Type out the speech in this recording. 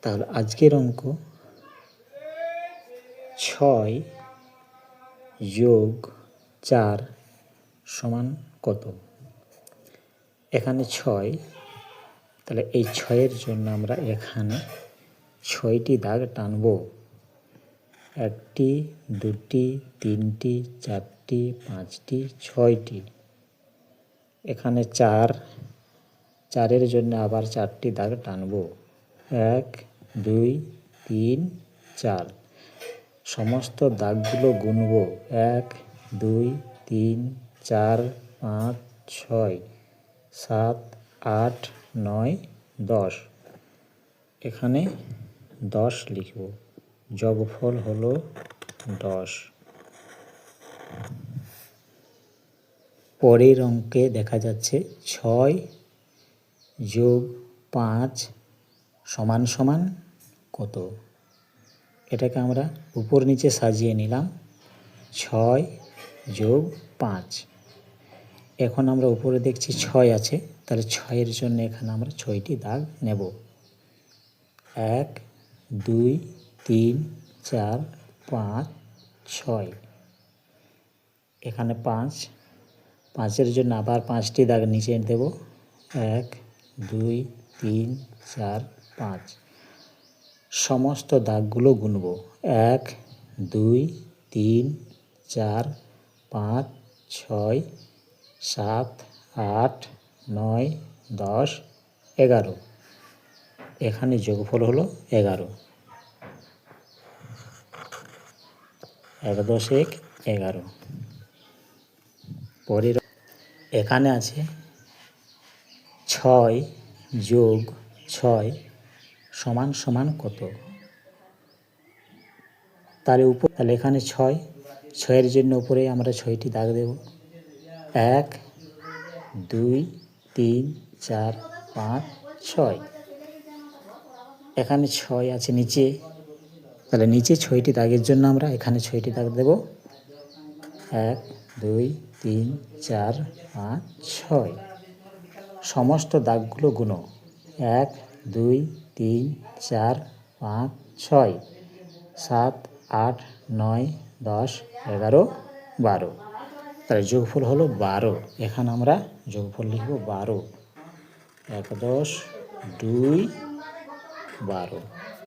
তাহলে আজকের অঙ্ক 6 যোগ 4 সমান কত? এখানে 6, তাহলে এই 6-এর জন্য আমরা এখানে 6টি দাগ টানব। 1টি, 2টি, 3টি, 4টি, 5টি, 6টি। এখানে 4-এর জন্য আবার 4টি দাগ টানব। 1, 2, 3, 4। সমস্ত দাগগুলো গুনব। 1, 2, 3, 4, 5, 6, 7, 8, 9, 10। এখানে 10 লিখব। যোগফল হলো 10। পরের অঙ্কে দেখা যাচ্ছে 6 যোগ 5 সমান সমান কত? এটাকে আমরা উপর নিচে সাজিয়ে নিলাম। 6 যোগ 5। এখন আমরা উপরে দেখছি 6 আছে, তাহলে 6-এর জন্য এখানে আমরা 6টি দাগ নেব। 1, 2, 3, 4, 5, 6। এখানে 5-এর জন্য আবার 5টি দাগ নিচে দেব। 1, 2, 3, 4, 5। সমস্ত দাগগুলো গুনব। 1, 2, 3, 4, 5, 6, 7, 8, 9, 10, 11। এখানে যোগফল হলো 11। 1 দশমিক 11। পরের এখানে আছে 6 যোগ 6 সমান সমান কত? তাহলে এখানে 6-এর জন্য উপরে আমরা 6টি দাগ দেব। 1, 2, 3, 4, 5, 6। এখানে 6 আছে নিচে, তাহলে নিচে 6টি দাগের জন্য আমরা এখানে 6টি দাগ দেব। 1, 2, 3, 4, 5, 6। সমস্ত দাগগুলো গুনো। 1, 2, 3, 4, 5, 6, 7, 8, 9, 10, 11, 12। তাহলে যোগফল হলো 12। এখানে আমরা যোগফল লিখব 12। 1, 10, 2, 12।